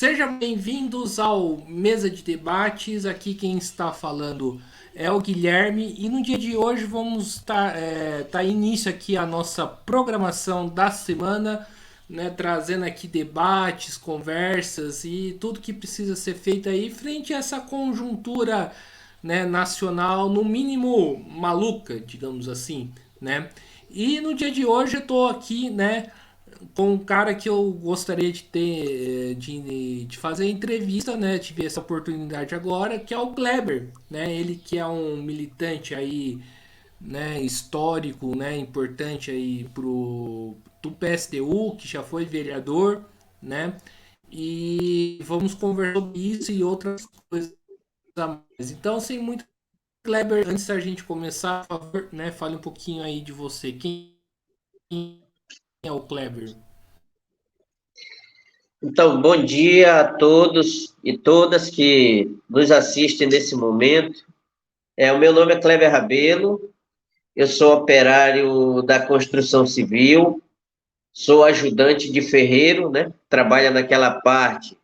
Sejam bem-vindos ao Mesa de Debates. Aqui quem está falando é o Guilherme e no dia de hoje vamos tá início aqui a nossa programação da semana, né, trazendo aqui debates, conversas e tudo que precisa ser feito aí frente a essa conjuntura, né, nacional, no mínimo maluca, digamos assim, né? E no dia de hoje eu estou aqui, né, com um cara que eu gostaria de ter, de fazer entrevista, né? Tive essa oportunidade agora, que é o Kleber, né? Ele que é um militante aí, né? Histórico, né? Importante aí do PSTU, que já foi vereador, né? E vamos conversar sobre isso e outras coisas a mais. Então, sem muito, Kleber, antes da gente começar, por favor, né? Fale um pouquinho aí de você. Quem é o Kleber? Então, bom dia a todos e todas que nos assistem nesse momento. O meu nome é Kleber Rabelo, eu sou operário da construção civil, sou ajudante de ferreiro, né? Trabalha naquela parte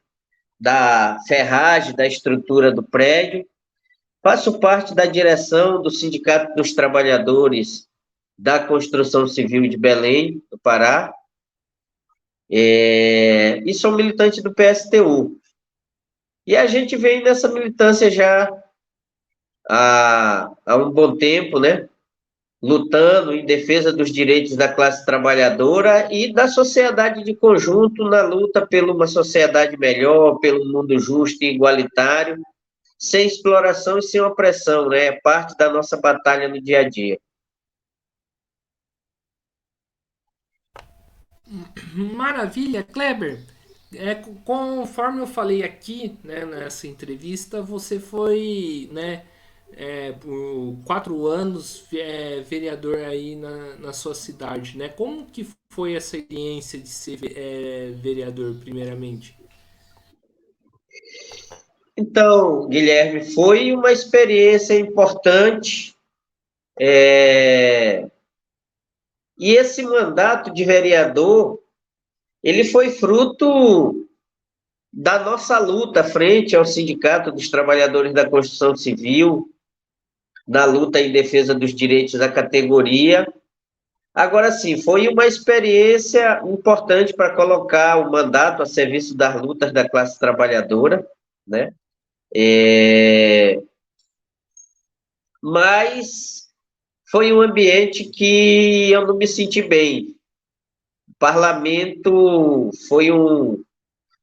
da ferragem, da estrutura do prédio. Faço parte da direção do Sindicato dos Trabalhadores da Construção Civil de Belém, do Pará, e sou militante do PSTU. E a gente vem nessa militância já há um bom tempo, né? Lutando em defesa dos direitos da classe trabalhadora e da sociedade de conjunto na luta por uma sociedade melhor, pelo mundo justo e igualitário, sem exploração e sem opressão, né? É parte da nossa batalha no dia a dia. Maravilha, Kleber. Conforme eu falei aqui, né, nessa entrevista, você foi, né, por 4 anos vereador aí na sua cidade, né? Como que foi essa experiência de ser vereador, primeiramente? Então, Guilherme, foi uma experiência importante, e esse mandato de vereador, ele foi fruto da nossa luta frente ao Sindicato dos Trabalhadores da Construção Civil, na luta em defesa dos direitos da categoria. Agora sim, foi uma experiência importante para colocar o mandato a serviço das lutas da classe trabalhadora, né? É, Mas foi um ambiente que eu não me senti bem. O parlamento foi um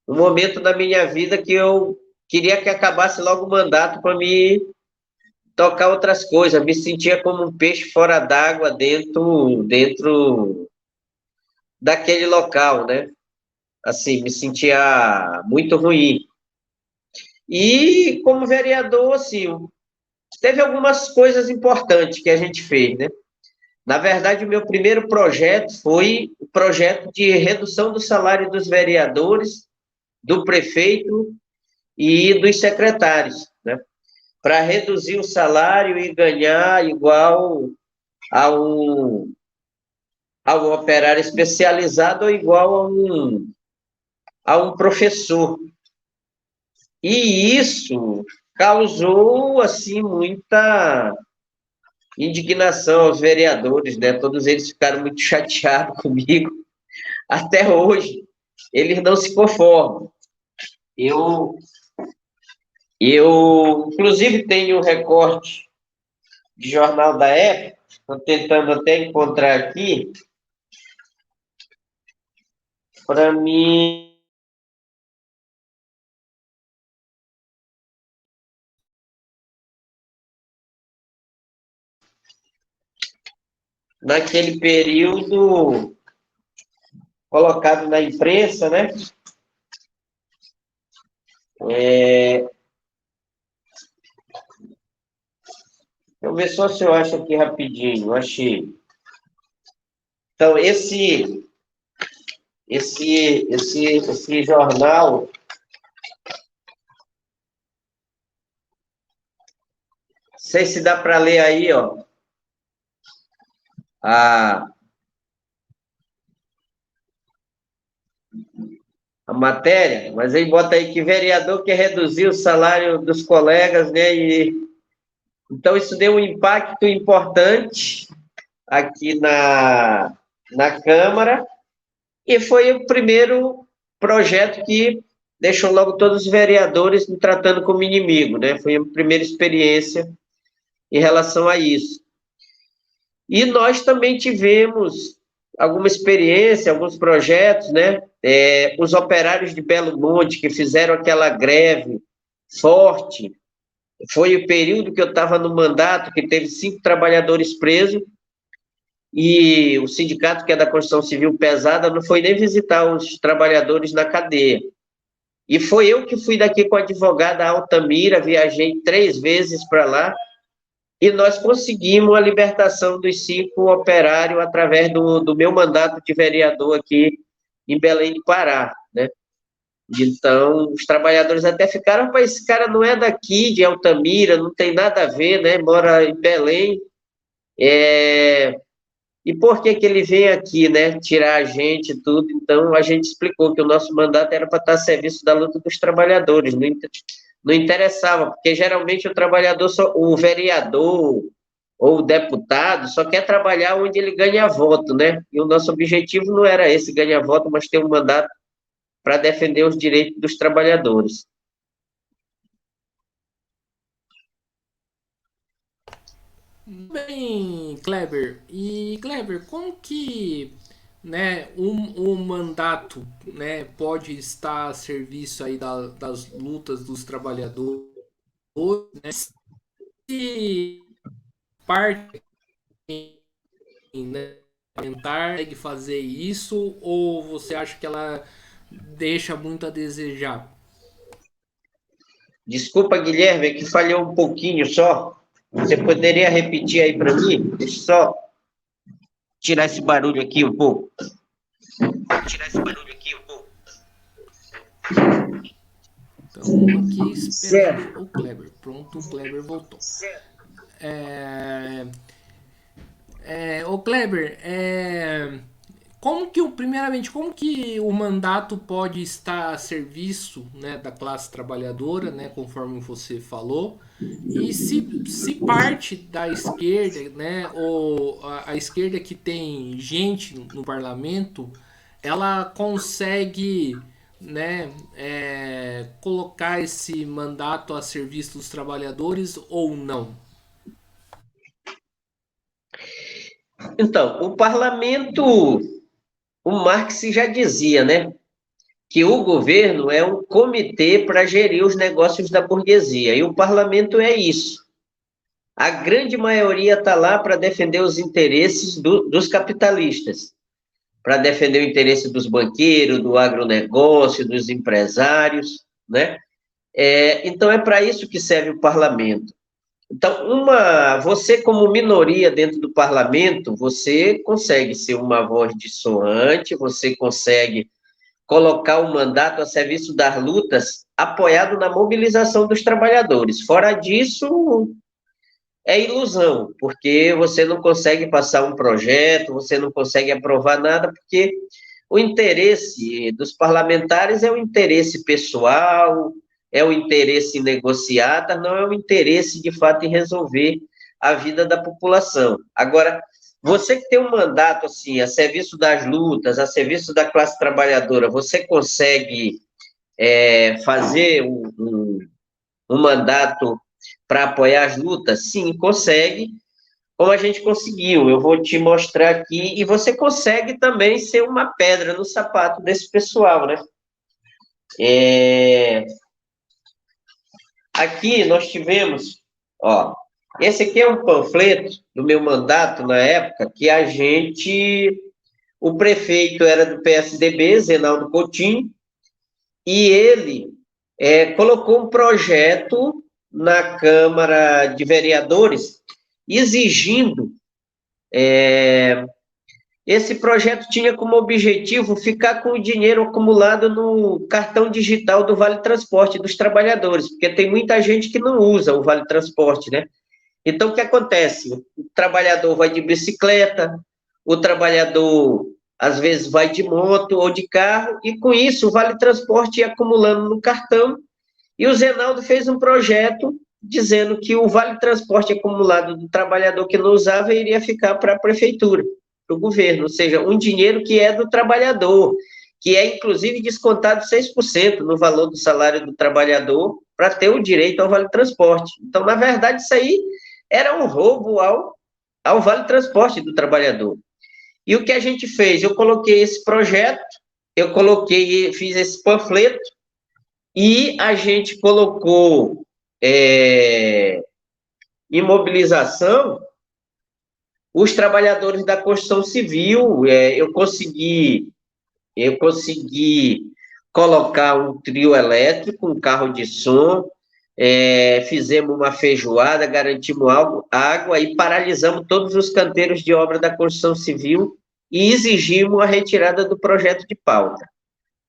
momento da minha vida que eu queria que acabasse logo o mandato para me tocar outras coisas, me sentia como um peixe fora d'água dentro daquele local, né? Assim, me sentia muito ruim. E como vereador, assim, teve algumas coisas importantes que a gente fez, né? Na verdade, o meu primeiro projeto foi o projeto de redução do salário dos vereadores, do prefeito e dos secretários, né? Para reduzir o salário e ganhar igual a um operário especializado ou igual a um professor. E isso causou, assim, muita indignação aos vereadores, né? Todos eles ficaram muito chateados comigo. Até hoje, eles não se conformam. Eu, inclusive, tenho um recorte de jornal da época, estou tentando até encontrar aqui, para mim. Naquele período colocado na imprensa, né? É, eu ver só se eu acho aqui rapidinho, achei. Então, esse jornal, não sei se dá para ler aí, ó, a, a matéria, mas aí bota aí que vereador quer reduzir o salário dos colegas, né? Então, isso deu um impacto importante aqui na Câmara, e foi o primeiro projeto que deixou logo todos os vereadores me tratando como inimigo, né? Foi a primeira experiência em relação a isso. E nós também tivemos alguma experiência, alguns projetos, né? Os operários de Belo Monte, que fizeram aquela greve forte, foi o período que eu estava no mandato, que teve 5 trabalhadores presos, e o sindicato, que é da construção civil pesada, não foi nem visitar os trabalhadores na cadeia. E foi eu que fui daqui com a advogada Altamira, viajei 3 vezes para lá, e nós conseguimos a libertação dos 5 operários através do meu mandato de vereador aqui em Belém do Pará, né? Então, os trabalhadores até ficaram, mas esse cara não é daqui, de Altamira, não tem nada a ver, né? Mora em Belém. E por que que ele vem aqui, né? Tirar a gente e tudo. Então, a gente explicou que o nosso mandato era para estar a serviço da luta dos trabalhadores. Não interessava, porque geralmente o trabalhador, o vereador ou o deputado só quer trabalhar onde ele ganha voto, né? E o nosso objetivo não era esse, ganhar voto, mas ter um mandato para defender os direitos dos trabalhadores. Bem, Kleber. E Kleber, como que, né, um mandato, né, pode estar a serviço aí das lutas dos trabalhadores, né? Se parte, né, parlamentar consegue fazer isso, ou você acha que ela deixa muito a desejar? Desculpa, Guilherme, é que falhou um pouquinho só. Você poderia repetir aí para mim? Deixa eu só tirar esse barulho aqui um pouco. Tirar esse barulho aqui um pouco. Então, aqui esperando Certo. o Kleber. Pronto, o Kleber voltou. É, ô Kleber, primeiramente, como que o mandato pode estar a serviço, né, da classe trabalhadora, né, conforme você falou, e se parte da esquerda, né, ou a esquerda que tem gente no parlamento, ela consegue, né, colocar esse mandato a serviço dos trabalhadores ou não? Então, o parlamento, o Marx já dizia, né, que o governo é um comitê para gerir os negócios da burguesia, e o parlamento é isso. A grande maioria está lá para defender os interesses dos capitalistas, para defender o interesse dos banqueiros, do agronegócio, dos empresários, né? Então, é para isso que serve o parlamento. Então, você como minoria dentro do parlamento, você consegue ser uma voz dissonante, você consegue colocar o mandato a serviço das lutas, apoiado na mobilização dos trabalhadores. Fora disso, é ilusão, porque você não consegue passar um projeto, você não consegue aprovar nada, porque o interesse dos parlamentares é o interesse pessoal, é o interesse em negociata, não é o interesse, de fato, em resolver a vida da população. Agora, você que tem um mandato, assim, a serviço das lutas, a serviço da classe trabalhadora, você consegue fazer um mandato para apoiar as lutas? Sim, consegue, como a gente conseguiu. Eu vou te mostrar aqui, e você consegue também ser uma pedra no sapato desse pessoal, né? Aqui nós tivemos, ó, esse aqui é um panfleto do meu mandato na época, que o prefeito era do PSDB, Zenaldo Coutinho, e ele colocou um projeto na Câmara de Vereadores exigindo. Esse projeto tinha como objetivo ficar com o dinheiro acumulado no cartão digital do Vale Transporte dos trabalhadores, porque tem muita gente que não usa o Vale Transporte, né? Então, o que acontece? O trabalhador vai de bicicleta, o trabalhador às vezes vai de moto ou de carro, e com isso o Vale Transporte ia acumulando no cartão, e o Zenaldo fez um projeto dizendo que o Vale Transporte acumulado do trabalhador que não usava iria ficar para a prefeitura, para o governo, ou seja, um dinheiro que é do trabalhador, que é inclusive descontado 6% no valor do salário do trabalhador para ter o direito ao Vale Transporte. Então, na verdade, isso aí era um roubo ao Vale Transporte do trabalhador. E o que a gente fez? Eu coloquei esse projeto, fiz esse panfleto, e a gente colocou em mobilização os trabalhadores da construção civil. Eu consegui colocar um trio elétrico, um carro de som, fizemos uma feijoada, garantimos água e paralisamos todos os canteiros de obra da construção civil e exigimos a retirada do projeto de pauta.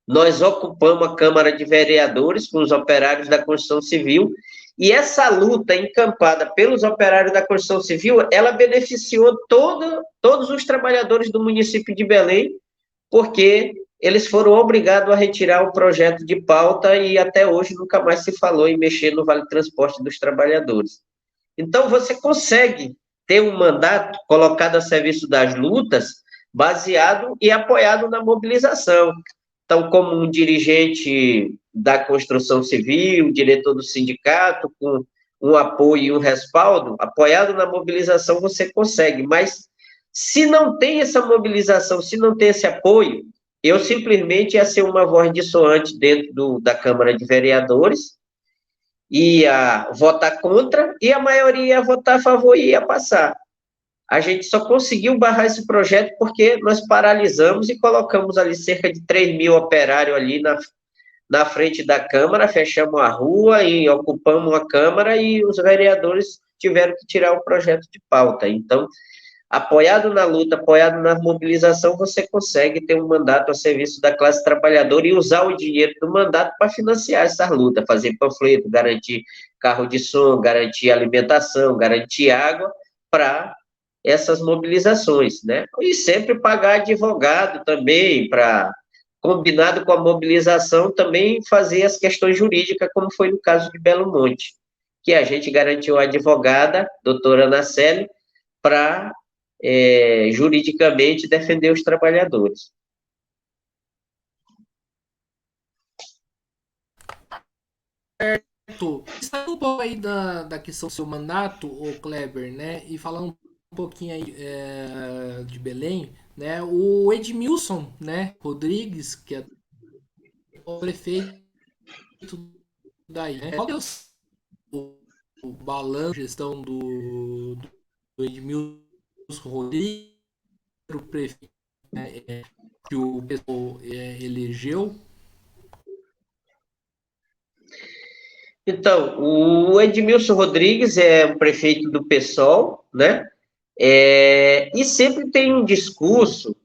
Nós ocupamos a Câmara de Vereadores com os operários da construção civil, e essa luta encampada pelos operários da construção civil, ela beneficiou todos os trabalhadores do município de Belém, porque eles foram obrigados a retirar o projeto de pauta e até hoje nunca mais se falou em mexer no Vale Transporte dos Trabalhadores. Então, você consegue ter um mandato colocado a serviço das lutas, baseado e apoiado na mobilização. Então, como um dirigente da construção civil, diretor do sindicato, com um apoio e um respaldo, apoiado na mobilização, você consegue. Mas, se não tem essa mobilização, se não tem esse apoio, eu simplesmente ia ser uma voz dissonante dentro da Câmara de Vereadores, ia votar contra, e a maioria ia votar a favor e ia passar. A gente só conseguiu barrar esse projeto porque nós paralisamos e colocamos ali cerca de 3 mil operários ali na frente da Câmara, fechamos a rua e ocupamos a Câmara, e os vereadores tiveram que tirar o projeto de pauta. Então, apoiado na luta, apoiado na mobilização, você consegue ter um mandato a serviço da classe trabalhadora e usar o dinheiro do mandato para financiar essa luta, fazer panfleto, garantir carro de som, garantir alimentação, garantir água para essas mobilizações, né? E sempre pagar advogado também, combinado com a mobilização, também fazer as questões jurídicas, como foi no caso de Belo Monte, que a gente garantiu a advogada, doutora Anaceli, para juridicamente defender os trabalhadores. Saindo um pouco aí da questão do seu mandato, o Kleber, né? E falando um pouquinho aí de Belém, né? O Edmilson, né? Rodrigues, que é o prefeito daí, né? Qual que é o balanço, gestão do Edmilson Rodrigues, o prefeito, né, que o pessoal elegeu? Então, o Edmilson Rodrigues é o prefeito do PSOL, né? E sempre tem um discurso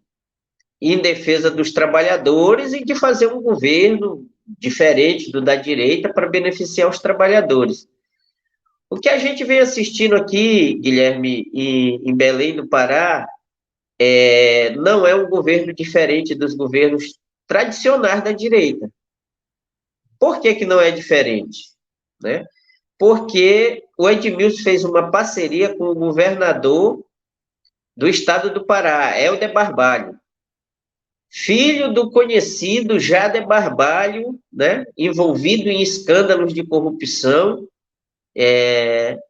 em defesa dos trabalhadores e de fazer um governo diferente do da direita para beneficiar os trabalhadores. O que a gente vem assistindo aqui, Guilherme, em Belém do Pará, não é um governo diferente dos governos tradicionais da direita. Por que não é diferente? Né? Porque o Edmilson fez uma parceria com o governador do estado do Pará, Helder Barbalho, filho do conhecido Jader Barbalho, né, envolvido em escândalos de corrupção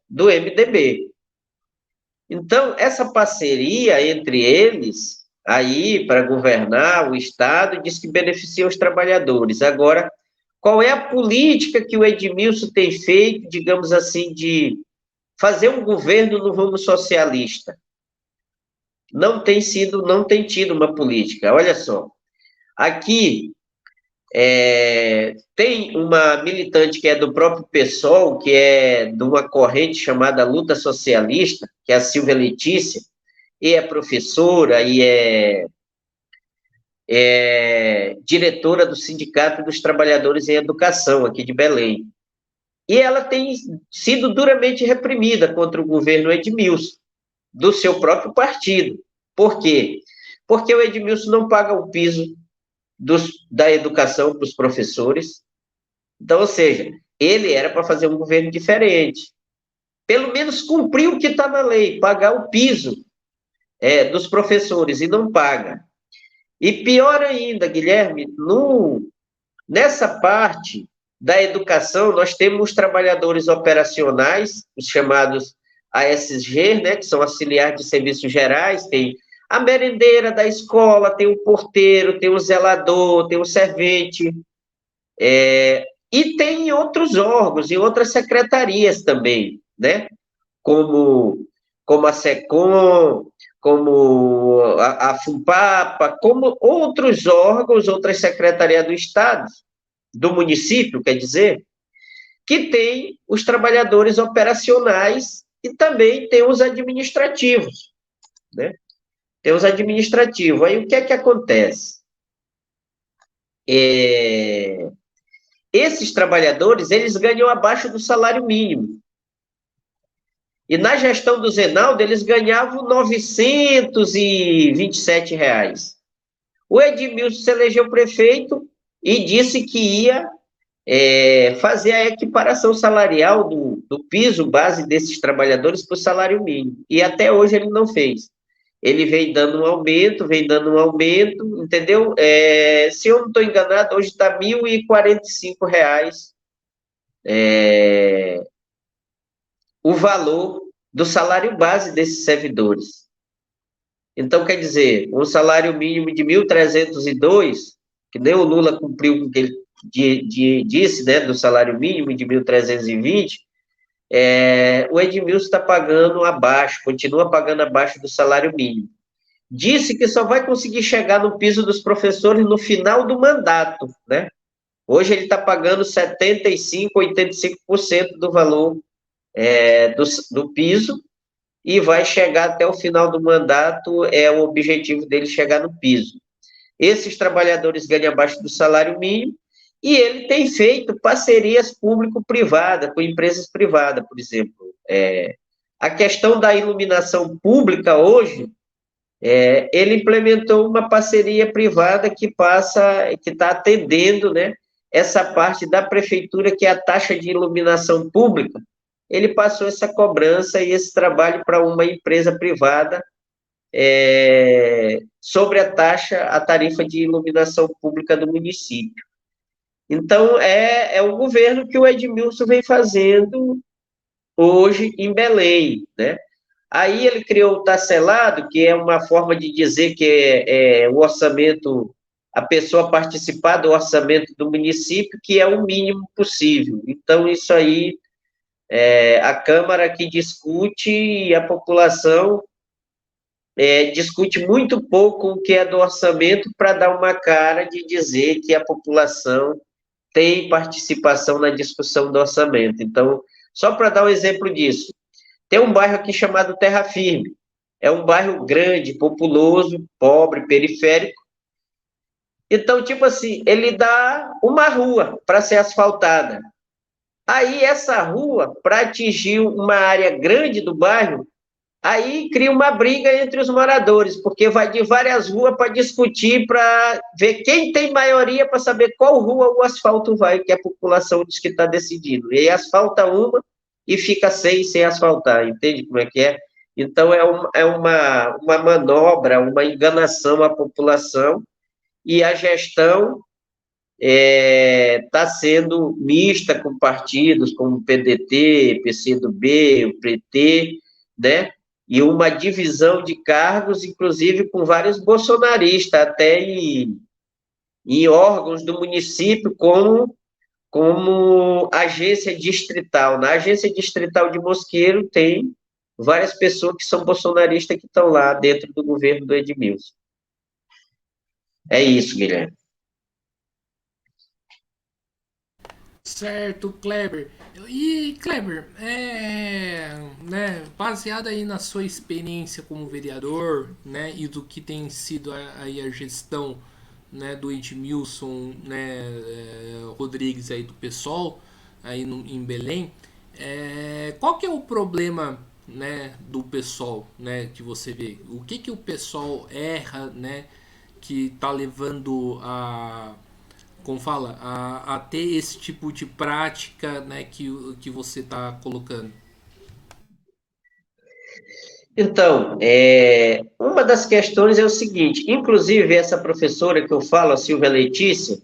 do MDB. Então, essa parceria entre eles, aí, para governar o estado, diz que beneficia os trabalhadores. Agora, qual é a política que o Edmilson tem feito, digamos assim, de fazer um governo no rumo socialista? Não tem tido uma política. Olha só, aqui tem uma militante que é do próprio PSOL, que é de uma corrente chamada Luta Socialista, que é a Silvia Letícia, e é professora e é diretora do Sindicato dos Trabalhadores em Educação, aqui de Belém. E ela tem sido duramente reprimida contra o governo Edmilson, do seu próprio partido. Por quê? porque o Edmilson não paga o piso da educação para os professores. Então, ou seja, ele era para fazer um governo diferente. Pelo menos cumprir o que está na lei, pagar o piso dos professores, e não paga. E pior ainda, Guilherme, nessa parte da educação, nós temos trabalhadores operacionais, os chamados ASG, né, que são auxiliares de serviços gerais, tem a merendeira da escola, tem o porteiro, tem o zelador, tem o servente, e tem outros órgãos e outras secretarias também, né? Como a SECOM, como a FUNPAPA, como outros órgãos, outras secretarias do Estado, do município, quer dizer, que tem os trabalhadores operacionais e também tem os administrativos, né? Tem os administrativos. Aí o que é que acontece? Esses trabalhadores, eles ganham abaixo do salário mínimo. E na gestão do Zenaldo, eles ganhavam R$ 927. O Edmilson se elegeu prefeito e disse que ia fazer a equiparação salarial do piso base desses trabalhadores para o salário mínimo. E até hoje ele não fez. Ele vem dando um aumento, entendeu? Se eu não estou enganado, hoje está R$ 1.045 o valor do salário base desses servidores. Então, quer dizer, um salário mínimo de 1.302, que nem o Lula cumpriu com o que ele disse, né, do salário mínimo de 1.320, o Edmilson está pagando abaixo, continua pagando abaixo do salário mínimo. Disse que só vai conseguir chegar no piso dos professores no final do mandato, né? Hoje ele está pagando 75%, 85% do valor do piso, e vai chegar até o final do mandato, o objetivo dele chegar no piso. Esses trabalhadores ganham abaixo do salário mínimo, e ele tem feito parcerias público-privadas, com empresas privadas, por exemplo. A questão da iluminação pública hoje, ele implementou uma parceria privada que está atendendo, né, essa parte da prefeitura, que é a taxa de iluminação pública. Ele passou essa cobrança e esse trabalho para uma empresa privada sobre a tarifa de iluminação pública do município. Então, é o governo que o Edmilson vem fazendo hoje em Belém, né? Aí ele criou o Tacelado, que é uma forma de dizer que o orçamento, a pessoa participar do orçamento do município, que é o mínimo possível. Então, isso aí, a Câmara que discute e a população discute muito pouco o que é do orçamento, para dar uma cara de dizer que a população tem participação na discussão do orçamento. Então, só para dar um exemplo disso, tem um bairro aqui chamado Terra Firme. É um bairro grande, populoso, pobre, periférico. Então, tipo assim, ele dá uma rua para ser asfaltada. Aí, essa rua, para atingir uma área grande do bairro, aí cria uma briga entre os moradores, porque vai de várias ruas para discutir, para ver quem tem maioria, para saber qual rua o asfalto vai, que a população diz que está decidindo. E aí asfalta uma e fica sem asfaltar, entende como é que é? Então, uma manobra, uma enganação à população, e a gestão está sendo mista com partidos como o PDT, PCdoB, o PT, né? E uma divisão de cargos, inclusive com vários bolsonaristas, até em órgãos do município, como agência distrital. Na agência distrital de Mosqueiro tem várias pessoas que são bolsonaristas que estão lá dentro do governo do Edmilson. É isso, Guilherme. Certo, Kleber. E, Kleber, né, baseado aí na sua experiência como vereador, né, e do que tem sido aí a gestão, né, do Edmilson, né, Rodrigues aí do PSOL, aí em Belém, qual que é o problema, né, do pessoal, né, que você vê? O que o pessoal erra, né, que tá levando a, como fala, a ter esse tipo de prática, né, que você tá colocando? Então, uma das questões é o seguinte, inclusive essa professora que eu falo, a Silvia Letícia,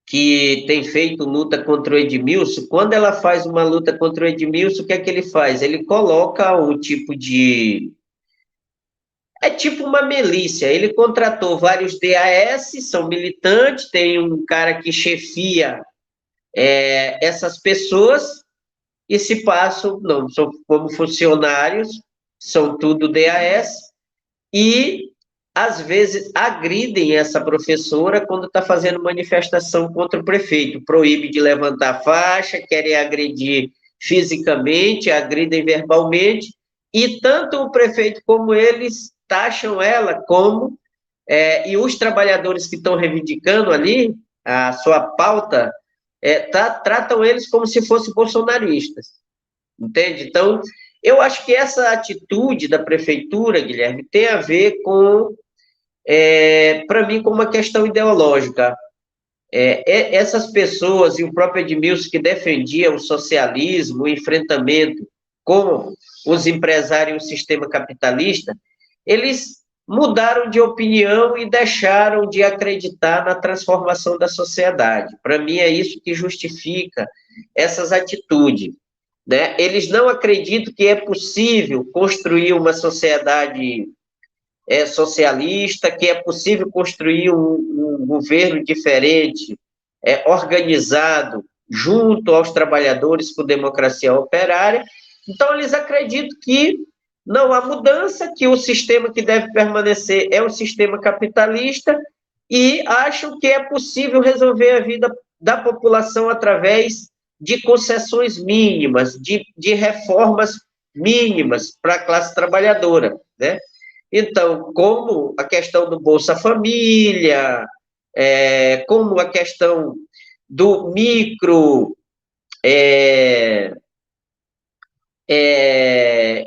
que tem feito luta contra o Edmilson, quando ela faz uma luta contra o Edmilson, o que é que ele faz? Ele coloca um tipo de... É tipo uma milícia. Ele contratou vários DAS, são militantes, tem um cara que chefia essas pessoas e se passam, não, são como funcionários, são tudo DAS, e às vezes agridem essa professora quando está fazendo manifestação contra o prefeito, proíbe de levantar faixa, querem agredir fisicamente, agridem verbalmente, e tanto o prefeito como eles taxam ela como, e os trabalhadores que estão reivindicando ali a sua pauta, tratam eles como se fossem bolsonaristas, entende? Então, eu acho que essa atitude da prefeitura, Guilherme, tem a ver com, para mim, com uma questão ideológica. Essas pessoas, e o próprio Edmilson, que defendia o socialismo, o enfrentamento com os empresários e o sistema capitalista, eles mudaram de opinião e deixaram de acreditar na transformação da sociedade. Para mim, é isso que justifica essas atitudes, né? Eles não acreditam que é possível construir uma sociedade socialista, que é possível construir um governo diferente, organizado, junto aos trabalhadores com democracia operária. Então, eles acreditam que não há mudança, que o sistema que deve permanecer é o sistema capitalista e acham que é possível resolver a vida da população através de concessões mínimas, de reformas mínimas para a classe trabalhadora, né? Então, como a questão do Bolsa Família, como a questão do micro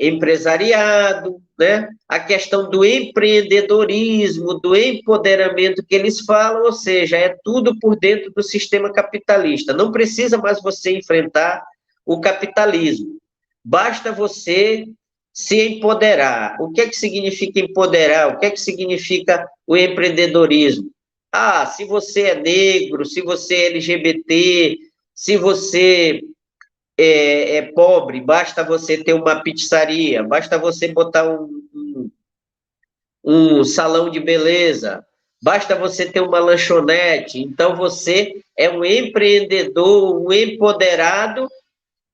empresariado, né? A questão do empreendedorismo, do empoderamento que eles falam, ou seja, é tudo por dentro do sistema capitalista. Não precisa mais você enfrentar o capitalismo. Basta você se empoderar. O que é que significa empoderar? O que é que significa o empreendedorismo? Ah, se você é negro, se você é LGBT, se você pobre, basta você ter uma pizzaria, basta você botar um salão de beleza, basta você ter uma lanchonete. Então, você é um empreendedor, um empoderado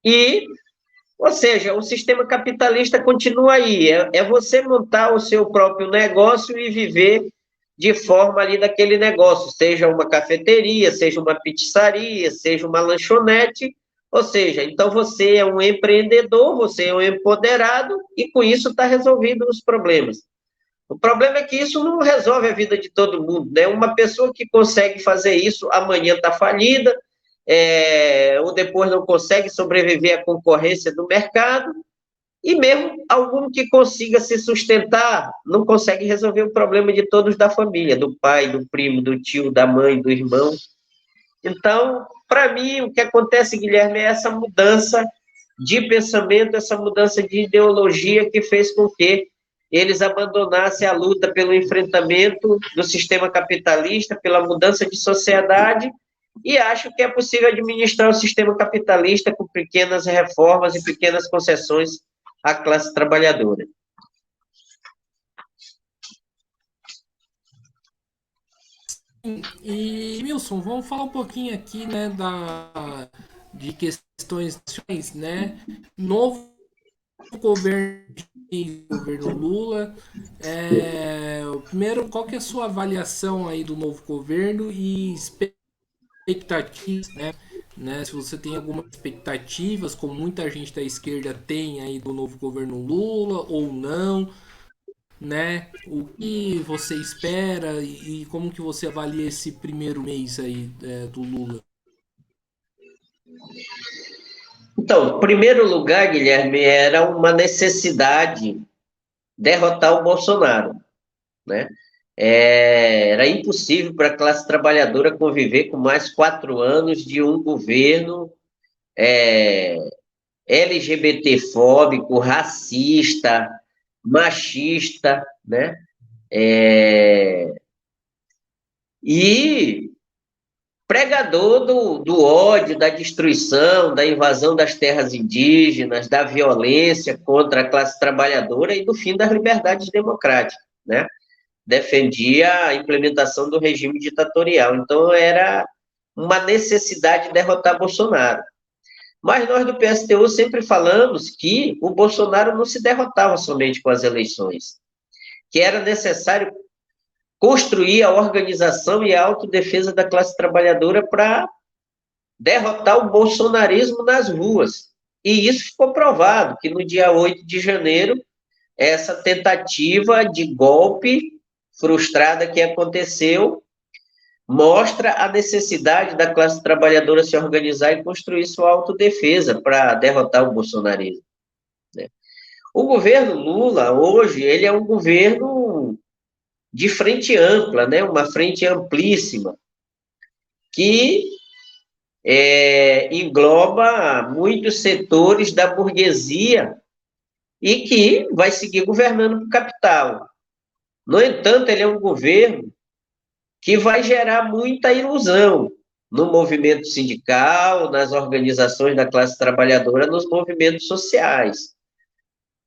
e, ou seja, o sistema capitalista continua aí. É você montar o seu próprio negócio e viver de forma ali daquele negócio, seja uma cafeteria, seja uma pizzaria, seja uma lanchonete, ou seja, então você é um empreendedor, você é um empoderado e com isso está resolvido os problemas. O problema é que isso não resolve a vida de todo mundo, né? Uma pessoa que consegue fazer isso amanhã está falida, ou depois não consegue sobreviver à concorrência do mercado, e mesmo algum que consiga se sustentar, não consegue resolver o problema de todos da família, do pai, do primo, do tio, da mãe, do irmão. Então, para mim, o que acontece, Guilherme, é essa mudança de pensamento, essa mudança de ideologia que fez com que eles abandonassem a luta pelo enfrentamento do sistema capitalista, pela mudança de sociedade, e acho que é possível administrar o sistema capitalista com pequenas reformas e pequenas concessões à classe trabalhadora. E, Wilson, vamos falar um pouquinho aqui, né, de questões nacionais, né? Novo governo, governo Lula. Primeiro, qual que é a sua avaliação aí do novo governo e expectativas, né? Se você tem algumas expectativas, como muita gente da esquerda tem aí do novo governo Lula ou não, né? O que você espera e como que você avalia esse primeiro mês aí do Lula? Então, em primeiro lugar, Guilherme, era uma necessidade derrotar o Bolsonaro, né? Era impossível para a classe trabalhadora conviver com mais 4 anos de um governo LGBTfóbico, racista, machista, né? E pregador do ódio, da destruição, da invasão das terras indígenas, da violência contra a classe trabalhadora e do fim das liberdades democráticas, né? Defendia a implementação do regime ditatorial. Então, era uma necessidade de derrotar Bolsonaro. Mas nós do PSTU sempre falamos que o Bolsonaro não se derrotava somente com as eleições, que era necessário construir a organização e a autodefesa da classe trabalhadora para derrotar o bolsonarismo nas ruas. E isso ficou provado, que no dia 8 de janeiro, essa tentativa de golpe frustrada que aconteceu mostra a necessidade da classe trabalhadora se organizar e construir sua autodefesa para derrotar o bolsonarismo, né? O governo Lula, hoje, ele é um governo de frente ampla, né? Uma frente amplíssima, que engloba muitos setores da burguesia e que vai seguir governando para o capital. No entanto, ele é um governo que vai gerar muita ilusão no movimento sindical, nas organizações da classe trabalhadora, nos movimentos sociais,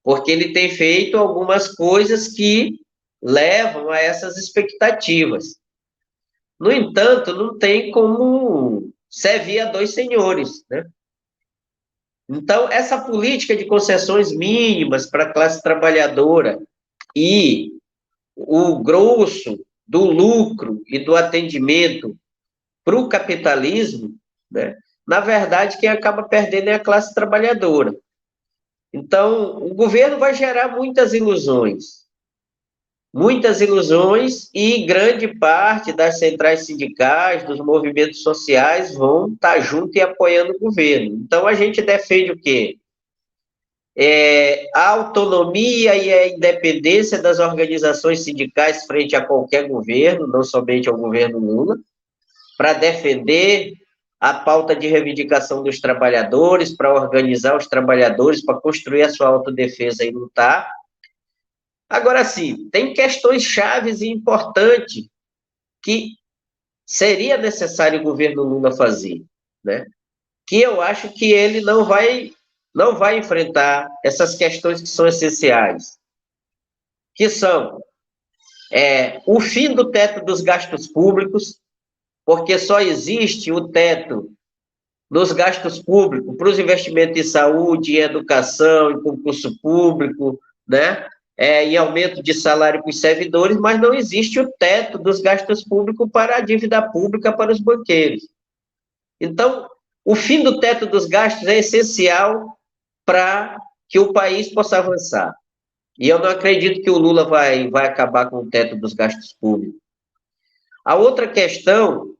porque ele tem feito algumas coisas que levam a essas expectativas. No entanto, não tem como servir a dois senhores, né? Então, essa política de concessões mínimas para a classe trabalhadora e o grosso do lucro e do atendimento para o capitalismo, né? Na verdade, quem acaba perdendo é a classe trabalhadora. Então, o governo vai gerar muitas ilusões, e grande parte das centrais sindicais, dos movimentos sociais, vão estar junto e apoiando o governo. Então, a gente defende o quê? A autonomia e a independência das organizações sindicais frente a qualquer governo, não somente ao governo Lula, para defender a pauta de reivindicação dos trabalhadores, para organizar os trabalhadores, para construir a sua autodefesa e lutar. Agora, sim, tem questões chaves e importantes que seria necessário o governo Lula fazer, né? Que eu acho que ele não vai enfrentar essas questões que são essenciais, que são o fim do teto dos gastos públicos, porque só existe o teto nos gastos públicos para os investimentos em saúde, em educação, em concurso público, né? Em aumento de salário para os servidores, mas não existe o teto dos gastos públicos para a dívida pública para os banqueiros. Então, o fim do teto dos gastos é essencial para que o país possa avançar. E eu não acredito que o Lula vai acabar com o teto dos gastos públicos. A outra questão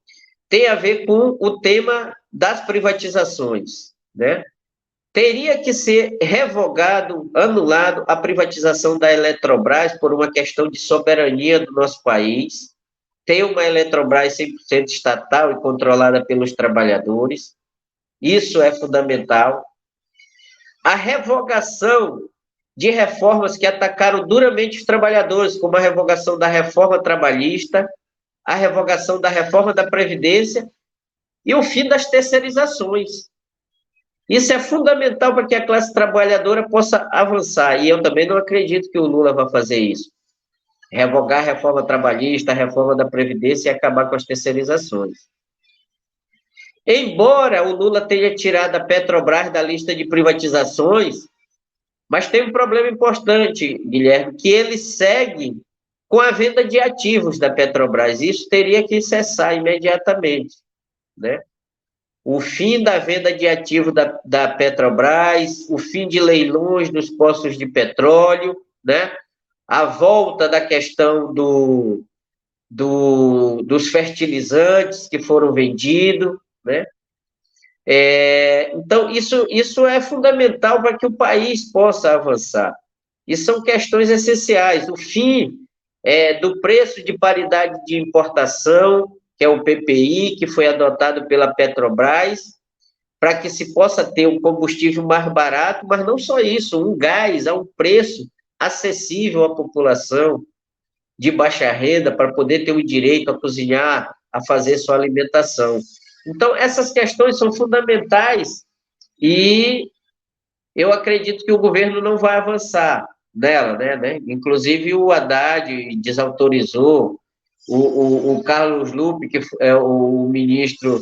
tem a ver com o tema das privatizações, né? Teria que ser revogado, anulado a privatização da Eletrobras por uma questão de soberania do nosso país, ter uma Eletrobras 100% estatal e controlada pelos trabalhadores, isso é fundamental. A revogação de reformas que atacaram duramente os trabalhadores, como a revogação da reforma trabalhista, a revogação da reforma da Previdência e o fim das terceirizações. Isso é fundamental para que a classe trabalhadora possa avançar, e eu também não acredito que o Lula vai fazer isso. Revogar a reforma trabalhista, a reforma da Previdência e acabar com as terceirizações. Embora o Lula tenha tirado a Petrobras da lista de privatizações, mas tem um problema importante, Guilherme, que ele segue com a venda de ativos da Petrobras. Isso teria que cessar imediatamente, né? O fim da venda de ativos da Petrobras, o fim de leilões dos poços de petróleo, né? A volta da questão dos fertilizantes que foram vendidos, né? Então, isso é fundamental para que o país possa avançar. E são questões essenciais. O fim do preço de paridade de importação, que é o PPI, que foi adotado pela Petrobras, para que se possa ter um combustível mais barato, mas não só isso, um gás a um preço acessível à população de baixa renda para poder ter o direito a cozinhar, a fazer sua alimentação. Então, essas questões são fundamentais e eu acredito que o governo não vai avançar nela, né? Inclusive o Haddad desautorizou, o Carlos Lupe, que é o ministro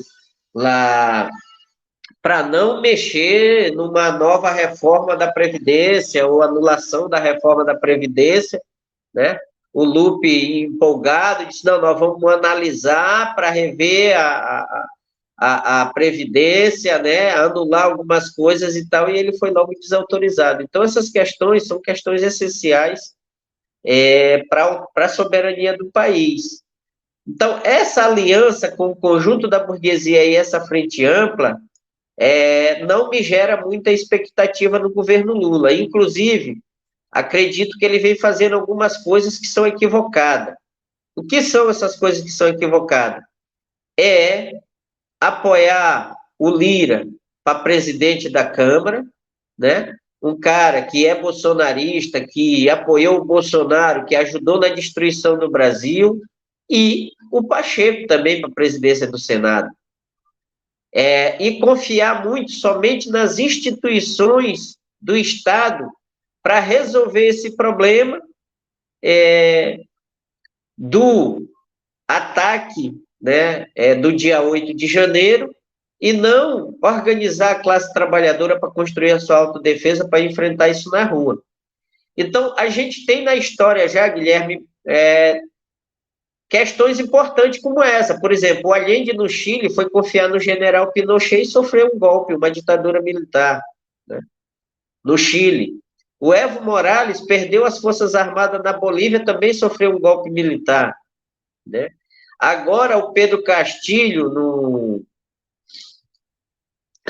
lá, para não mexer numa nova reforma da Previdência ou anulação da reforma da Previdência, né? O Lupe, empolgado, disse, não, nós vamos analisar para rever a Previdência, né? Anular algumas coisas e tal, e ele foi logo desautorizado. Então, essas questões são questões essenciais para a soberania do país. Então, essa aliança com o conjunto da burguesia e essa frente ampla não me gera muita expectativa no governo Lula. Inclusive, acredito que ele vem fazendo algumas coisas que são equivocadas. O que são essas coisas que são equivocadas? É apoiar o Lira para presidente da Câmara, né? Um cara que é bolsonarista, que apoiou o Bolsonaro, que ajudou na destruição do Brasil, e o Pacheco também para a presidência do Senado. E confiar muito somente nas instituições do Estado para resolver esse problema do ataque, né, do dia 8 de janeiro, e não organizar a classe trabalhadora para construir a sua autodefesa para enfrentar isso na rua. Então, a gente tem na história já, Guilherme, questões importantes como essa. Por exemplo, o Allende no Chile foi confiar no general Pinochet e sofreu um golpe, uma ditadura militar, né, no Chile. O Evo Morales perdeu as Forças Armadas na Bolívia, também sofreu um golpe militar, né? Agora, o Pedro Castilho,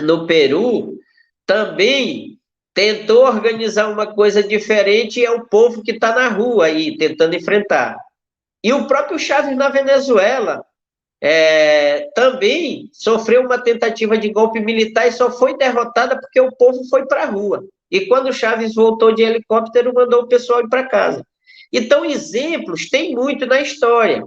no Peru, também tentou organizar uma coisa diferente e é o povo que está na rua aí, tentando enfrentar. E o próprio Chávez na Venezuela também sofreu uma tentativa de golpe militar e só foi derrotada porque o povo foi para a rua. E quando o Chávez voltou de helicóptero, mandou o pessoal ir para casa. Então, exemplos tem muito na história.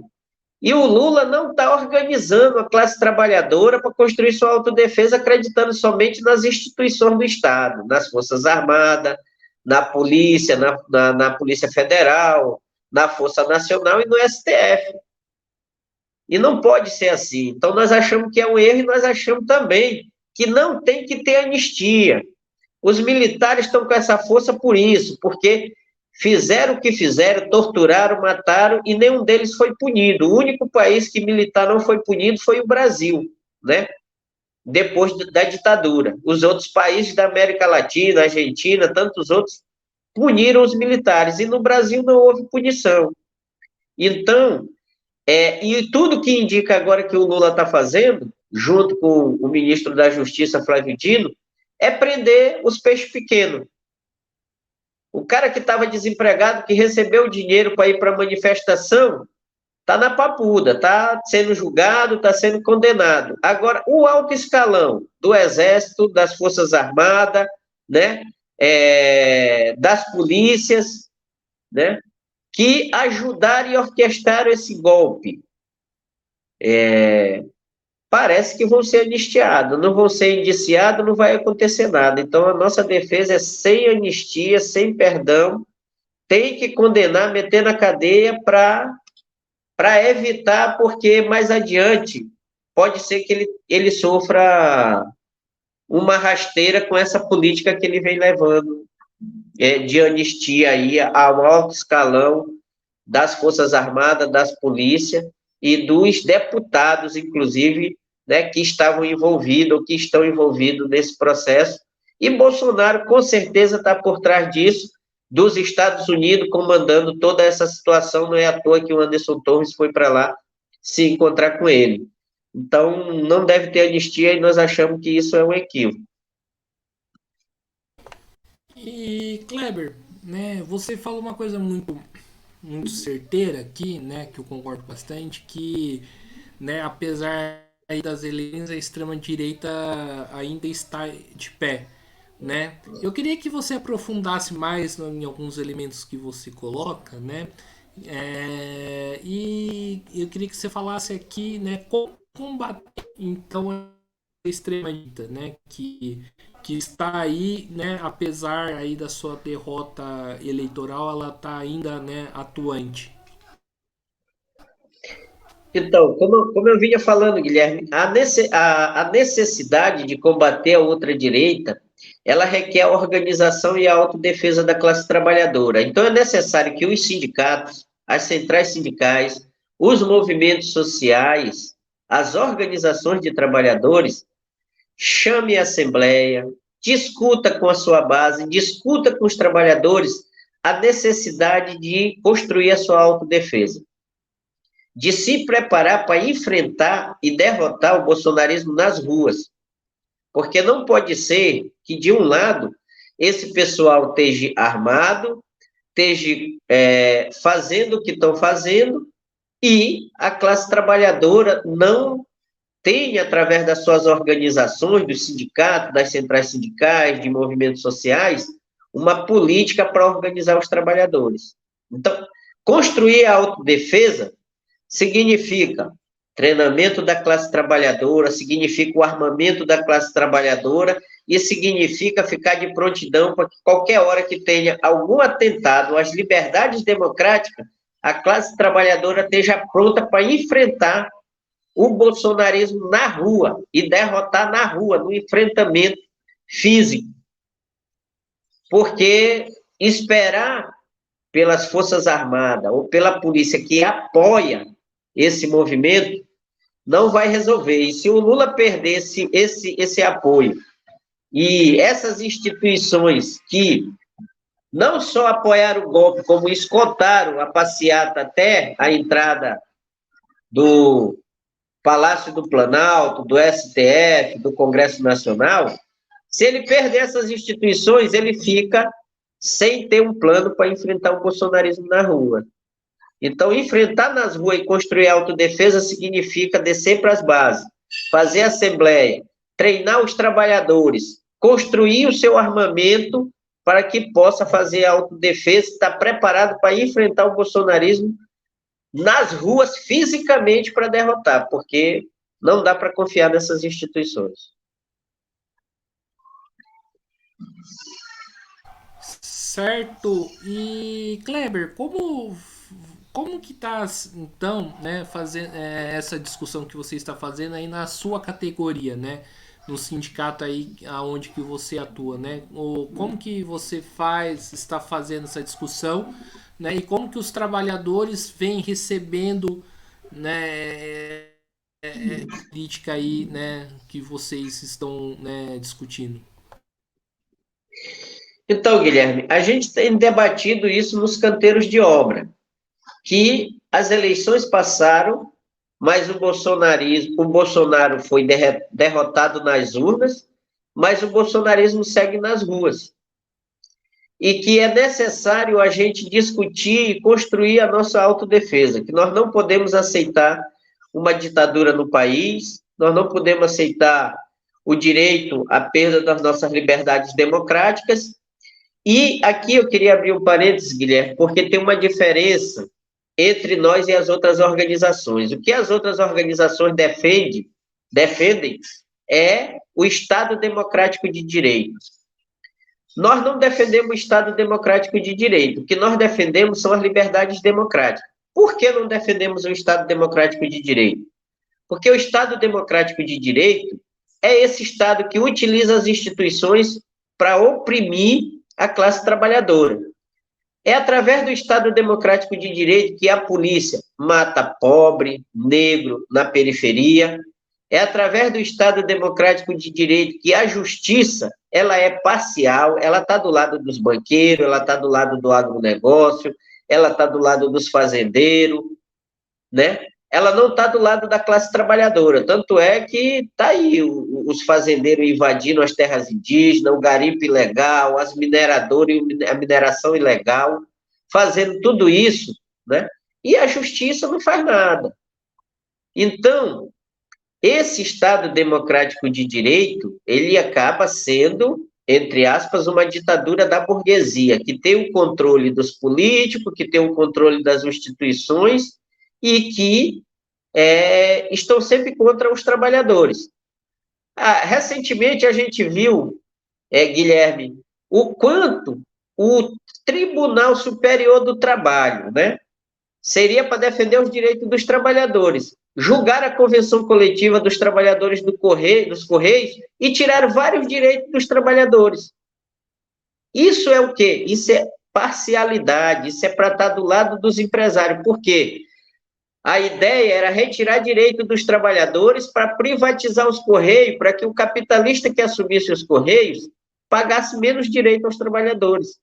E o Lula não está organizando a classe trabalhadora para construir sua autodefesa, acreditando somente nas instituições do Estado, nas Forças Armadas, na Polícia, na Polícia Federal, na Força Nacional e no STF. E não pode ser assim. Então, nós achamos que é um erro e nós achamos também que não tem que ter anistia. Os militares estão com essa força por isso, porque fizeram o que fizeram, torturaram, mataram e nenhum deles foi punido. O único país que militar não foi punido foi o Brasil, né? Depois da ditadura. Os outros países da América Latina, Argentina, tantos outros, puniram os militares e no Brasil não houve punição. Então, e tudo que indica agora que o Lula está fazendo, junto com o ministro da Justiça, Flávio Dino, é prender os peixes pequenos. O cara que estava desempregado, que recebeu dinheiro para ir para a manifestação, está na papuda, está sendo julgado, está sendo condenado. Agora, o alto escalão do Exército, das Forças Armadas, né, das polícias, né, que ajudaram e orquestraram esse golpe, parece que vão ser anistiados, não vão ser indiciados, não vai acontecer nada. Então, a nossa defesa é sem anistia, sem perdão, tem que condenar, meter na cadeia para evitar, porque mais adiante pode ser que ele sofra uma rasteira com essa política que ele vem levando de anistia aí ao alto escalão das Forças Armadas, das polícias e dos deputados, inclusive, né, que estavam envolvidos ou que estão envolvidos nesse processo. E Bolsonaro, com certeza, está por trás disso, dos Estados Unidos comandando toda essa situação. Não é à toa que o Anderson Torres foi para lá se encontrar com ele. Então, não deve ter anistia e nós achamos que isso é um equívoco. E Kleber, né, você falou uma coisa muito certeira aqui, né, que eu concordo bastante, que, né, apesar aí das eleições, a extrema direita ainda está de pé, né? Eu queria que você aprofundasse mais em alguns elementos que você coloca, né? E eu queria que você falasse aqui, né, como combater então a extrema direita, né, que está aí, né, apesar aí da sua derrota eleitoral, ela está ainda, né, atuante. Então, como eu vinha falando, Guilherme, a necessidade de combater a ultradireita, ela requer a organização e a autodefesa da classe trabalhadora. Então, é necessário que os sindicatos, as centrais sindicais, os movimentos sociais, as organizações de trabalhadores, chame a assembleia, discuta com a sua base, discuta com os trabalhadores a necessidade de construir a sua autodefesa, de se preparar para enfrentar e derrotar o bolsonarismo nas ruas. Porque não pode ser que, de um lado, esse pessoal esteja armado, esteja fazendo o que estão fazendo, e a classe trabalhadora não tenha, através das suas organizações, dos sindicatos, das centrais sindicais, de movimentos sociais, uma política para organizar os trabalhadores. Então, construir a autodefesa significa treinamento da classe trabalhadora, significa o armamento da classe trabalhadora e significa ficar de prontidão para que qualquer hora que tenha algum atentado às liberdades democráticas, a classe trabalhadora esteja pronta para enfrentar o bolsonarismo na rua e derrotar na rua, no enfrentamento físico. Porque esperar pelas Forças Armadas ou pela polícia que apoia esse movimento não vai resolver. E se o Lula perder esse apoio e essas instituições que não só apoiaram o golpe, como escoltaram a passeata até a entrada do Palácio do Planalto, do STF, do Congresso Nacional, se ele perder essas instituições, ele fica sem ter um plano para enfrentar o bolsonarismo na rua. Então, enfrentar nas ruas e construir autodefesa significa descer para as bases, fazer assembleia, treinar os trabalhadores, construir o seu armamento para que possa fazer autodefesa, estar preparado para enfrentar o bolsonarismo nas ruas fisicamente para derrotar, porque não dá para confiar nessas instituições. Certo. E Kleber, como que tá então, né, fazendo essa discussão que você está fazendo aí na sua categoria, né, no sindicato aí aonde que você atua, né? Ou como que você está fazendo essa discussão, né? E como que os trabalhadores vêm recebendo, né, a política aí, né, que vocês estão, né, discutindo? Então, Guilherme, a gente tem debatido isso nos canteiros de obra, que as eleições passaram, mas o Bolsonaro foi derrotado nas urnas, mas o bolsonarismo segue nas ruas. E que é necessário a gente discutir e construir a nossa autodefesa, que nós não podemos aceitar uma ditadura no país, nós não podemos aceitar o direito à perda das nossas liberdades democráticas. E aqui eu queria abrir um parênteses, Guilherme, porque tem uma diferença entre nós e as outras organizações. O que as outras organizações defendem é o Estado democrático de direito. Nós não defendemos o Estado democrático de direito. O que nós defendemos são as liberdades democráticas. Por que não defendemos o Estado democrático de direito? Porque o Estado democrático de direito é esse Estado que utiliza as instituições para oprimir a classe trabalhadora. É através do Estado democrático de direito que a polícia mata pobre, negro, na periferia. É através do Estado democrático de direito que a justiça ela é parcial, ela está do lado dos banqueiros, ela está do lado do agronegócio, ela está do lado dos fazendeiros, né? ela não está do lado da classe trabalhadora. Tanto é que está aí os fazendeiros invadindo as terras indígenas, o garimpo ilegal, as mineradoras, a mineração ilegal, fazendo tudo isso, né? E a justiça não faz nada. Então, esse Estado democrático de direito, ele acaba sendo, entre aspas, uma ditadura da burguesia, que tem o controle dos políticos, que tem o controle das instituições e que estão sempre contra os trabalhadores. Recentemente a gente viu, Guilherme, o quanto o Tribunal Superior do Trabalho, né, seria para defender os direitos dos trabalhadores, julgar a convenção coletiva dos trabalhadores dos Correios e tirar vários direitos dos trabalhadores. Isso é o quê? Isso é parcialidade, isso é para estar do lado dos empresários. Por quê? A ideia era retirar direito dos trabalhadores para privatizar os Correios, para que o capitalista que assumisse os Correios pagasse menos direito aos trabalhadores.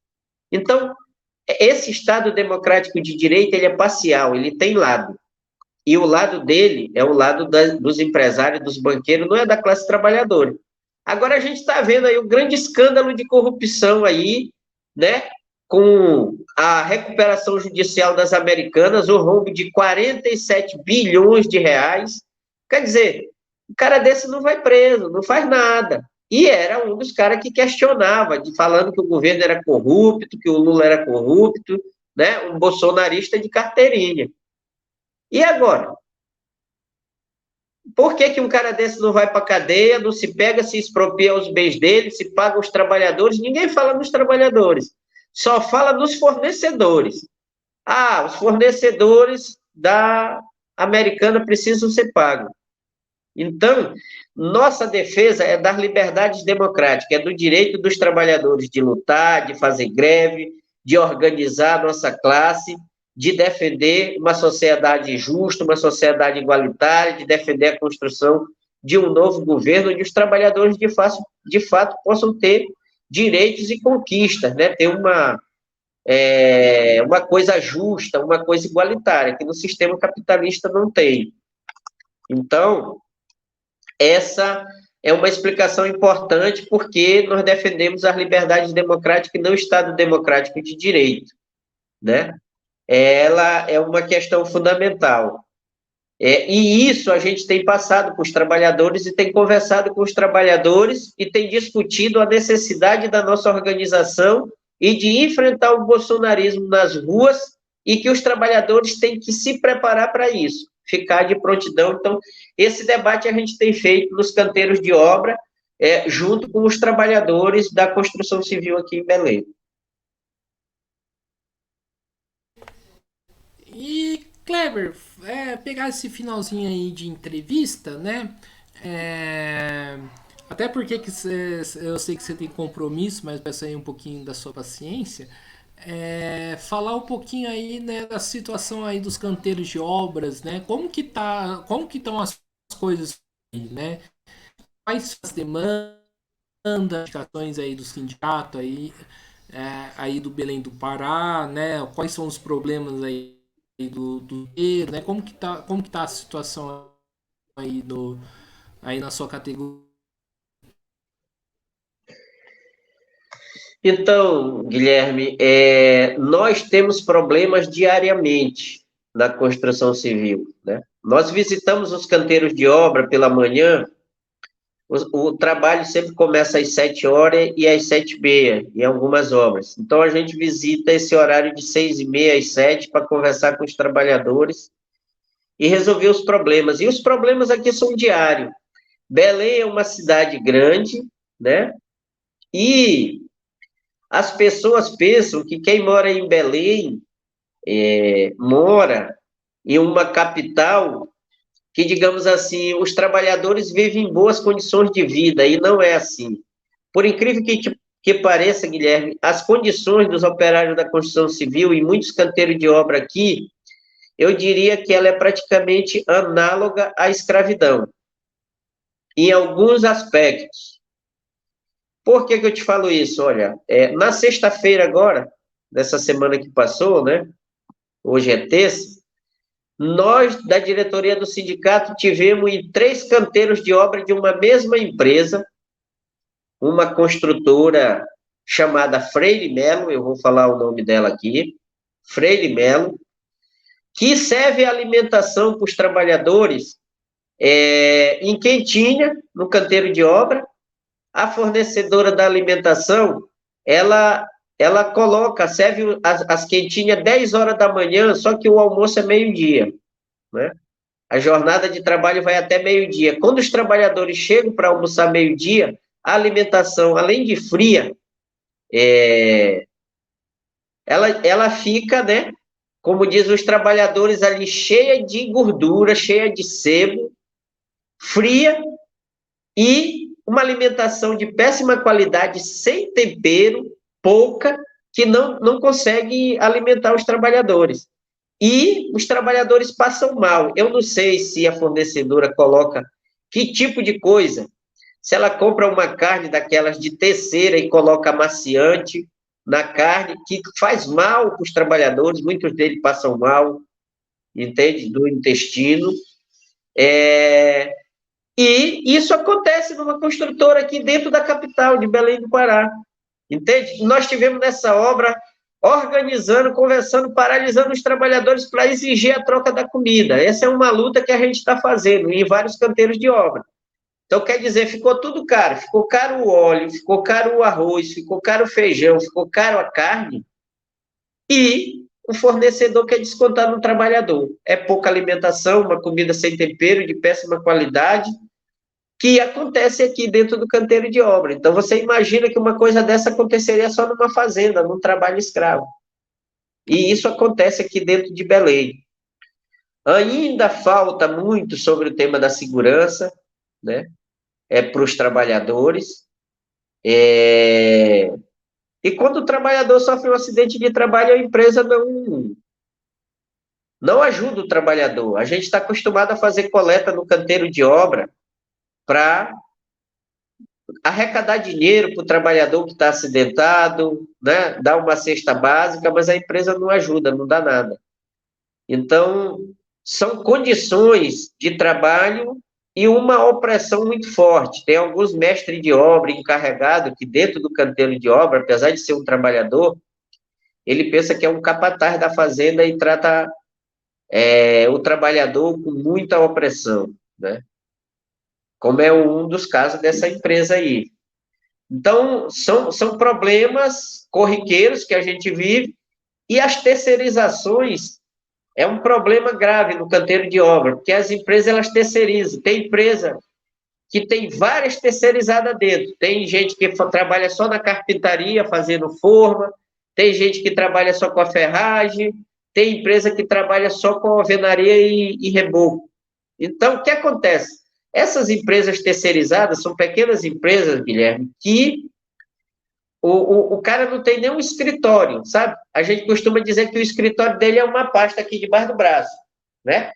Então, esse Estado democrático de direito, ele é parcial, ele tem lado. E o lado dele é o lado dos empresários, dos banqueiros, não é da classe trabalhadora. Agora a gente está vendo aí um grande escândalo de corrupção aí, né? Com a recuperação judicial das Americanas, o rombo de 47 bilhões de reais. Quer dizer, o cara desse não vai preso, não faz nada. E era um dos caras que questionava, falando que o governo era corrupto, que o Lula era corrupto, né? Um bolsonarista de carteirinha. E agora? Por que um cara desse não vai para a cadeia, não se pega, se expropria os bens dele, se paga os trabalhadores? Ninguém fala nos trabalhadores, só fala nos fornecedores. Ah, os fornecedores da Americana precisam ser pagos. Então, nossa defesa é das liberdades democráticas, é do direito dos trabalhadores de lutar, de fazer greve, de organizar a nossa classe, de defender uma sociedade justa, uma sociedade igualitária, de defender a construção de um novo governo onde os trabalhadores, de fato possam ter direitos e conquistas, né? Ter uma coisa justa, uma coisa igualitária, que no sistema capitalista não tem. Então, essa é uma explicação importante porque nós defendemos as liberdades democráticas e não o Estado democrático de direito, né? Ela é uma questão fundamental. E isso a gente tem passado com os trabalhadores e tem conversado com os trabalhadores e tem discutido a necessidade da nossa organização e de enfrentar o bolsonarismo nas ruas e que os trabalhadores têm que se preparar para isso, ficar de prontidão. Então, esse debate a gente tem feito nos canteiros de obra, junto com os trabalhadores da construção civil aqui em Belém. E, Kleber, pegar esse finalzinho aí de entrevista, né? Até porque eu sei que você tem compromisso, mas peço aí um pouquinho da sua paciência. Falar um pouquinho aí, né, da situação aí dos canteiros de obras, né? Como que estão as coisas aí, né? Quais são as demandas, indicações aí do sindicato aí do Belém do Pará, né? Quais são os problemas aí do né? Como que tá a situação aí na sua categoria? Então, Guilherme, nós temos problemas diariamente na construção civil, né? Nós visitamos os canteiros de obra pela manhã, o trabalho sempre começa às 7 horas e às 7h30, em algumas obras. Então, a gente visita esse horário de 6h30 às 7 para conversar com os trabalhadores e resolver os problemas. E os problemas aqui são diários. Belém é uma cidade grande, né? E as pessoas pensam que quem mora em Belém mora em uma capital que, digamos assim, os trabalhadores vivem em boas condições de vida, e não é assim. Por incrível que pareça, Guilherme, as condições dos operários da construção civil e muitos canteiros de obra aqui, eu diria que ela é praticamente análoga à escravidão, em alguns aspectos. Por que eu te falo isso? Olha, na sexta-feira agora, dessa semana que passou, né? Hoje é terça, nós, da diretoria do sindicato, tivemos em 3 canteiros de obra de uma mesma empresa, uma construtora chamada Freire Melo, eu vou falar o nome dela aqui, Freire Melo, que serve alimentação para os trabalhadores em Quentinha, no canteiro de obra. A fornecedora da alimentação, ela coloca, serve as quentinhas 10 horas da manhã, só que o almoço é meio-dia, né? A jornada de trabalho vai até meio-dia. Quando os trabalhadores chegam para almoçar meio-dia, a alimentação, além de fria, ela fica, né? Como diz os trabalhadores ali, cheia de gordura, cheia de sebo, fria e uma alimentação de péssima qualidade, sem tempero, pouca, que não consegue alimentar os trabalhadores. E os trabalhadores passam mal. Eu não sei se a fornecedora coloca que tipo de coisa. Se ela compra uma carne daquelas de terceira e coloca amaciante na carne, que faz mal para os trabalhadores, muitos deles passam mal, entende? Do intestino. E isso acontece numa construtora aqui dentro da capital, de Belém do Pará. Entende? Nós tivemos nessa obra organizando, conversando, paralisando os trabalhadores para exigir a troca da comida. Essa é uma luta que a gente está fazendo em vários canteiros de obra. Então, quer dizer, ficou tudo caro. Ficou caro o óleo, ficou caro o arroz, ficou caro o feijão, ficou caro a carne. E o fornecedor quer descontar no trabalhador. É pouca alimentação, uma comida sem tempero, de péssima qualidade, que acontece aqui dentro do canteiro de obra. Então, você imagina que uma coisa dessa aconteceria só numa fazenda, num trabalho escravo. E isso acontece aqui dentro de Belém. Ainda falta muito sobre o tema da segurança, né? Para os trabalhadores. E quando o trabalhador sofre um acidente de trabalho, a empresa não ajuda o trabalhador. A gente está acostumado a fazer coleta no canteiro de obra para arrecadar dinheiro para o trabalhador que está acidentado, né? Dar uma cesta básica, mas a empresa não ajuda, não dá nada. Então, são condições de trabalho e uma opressão muito forte. Tem alguns mestres de obra encarregados que dentro do canteiro de obra, apesar de ser um trabalhador, ele pensa que é um capataz da fazenda e trata o trabalhador com muita opressão, né? Como é um dos casos dessa empresa aí. Então, são problemas corriqueiros que a gente vive, e as terceirizações é um problema grave no canteiro de obra, porque as empresas, elas terceirizam. Tem empresa que tem várias terceirizadas dentro. Tem gente que trabalha só na carpintaria, fazendo forma, tem gente que trabalha só com a ferragem, tem empresa que trabalha só com alvenaria e reboco. Então, o que acontece? Essas empresas terceirizadas são pequenas empresas, Guilherme, que o cara não tem nenhum escritório, sabe? A gente costuma dizer que o escritório dele é uma pasta aqui debaixo do braço, né?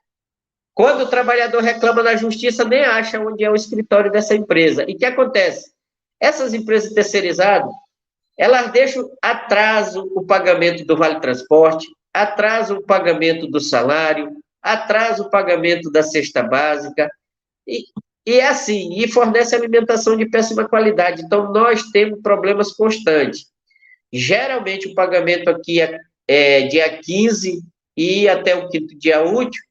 Quando o trabalhador reclama na justiça, nem acha onde é o escritório dessa empresa. E o que acontece? Essas empresas terceirizadas, elas deixam atraso o pagamento do vale-transporte, atraso o pagamento do salário, atraso o pagamento da cesta básica, e é assim, e fornece alimentação de péssima qualidade. Então, nós temos problemas constantes. Geralmente, o pagamento aqui é dia 15 e até o quinto dia útil.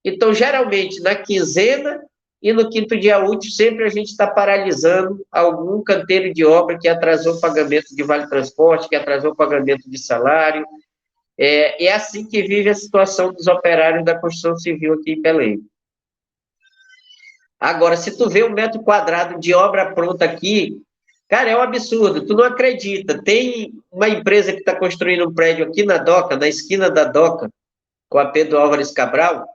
Então, geralmente, na quinzena e no quinto dia útil, sempre a gente está paralisando algum canteiro de obra que atrasou o pagamento de vale-transporte, que atrasou o pagamento de salário. É assim que vive a situação dos operários da construção civil aqui em Belém. Agora, se tu vê um metro quadrado de obra pronta aqui, cara, é um absurdo, tu não acredita. Tem uma empresa que está construindo um prédio aqui na Doca, na esquina da Doca, com a Pedro Álvares Cabral,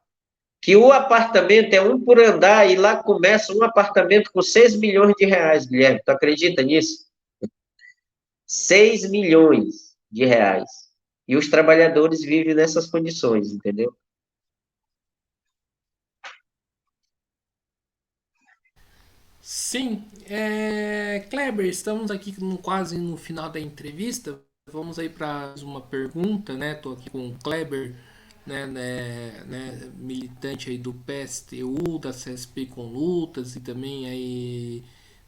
que o apartamento é um por andar e lá começa um apartamento com 6 milhões de reais, Guilherme. Tu acredita nisso? 6 milhões de reais. E os trabalhadores vivem nessas condições, entendeu? Sim, Kleber, estamos aqui quase no final da entrevista. Vamos aí para uma pergunta, né? Estou aqui com o Kleber, militante aí do PSTU, da CSP com lutas e também aí,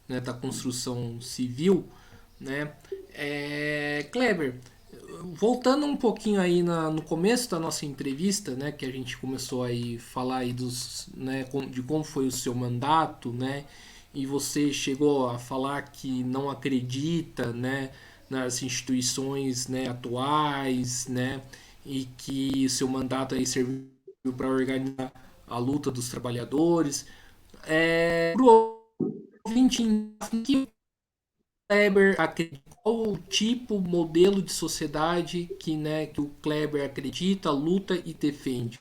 né, da construção civil, né? Kleber, voltando um pouquinho aí no começo da nossa entrevista, né, que a gente começou aí falar aí de como foi o seu mandato, né, e você chegou a falar que não acredita, né, nas instituições, né, atuais, né, e que o seu mandato aí serviu para organizar a luta dos trabalhadores. Pro ouvinte, que Kleber acredita, qual o tipo, modelo de sociedade que o Kleber acredita, luta e defende?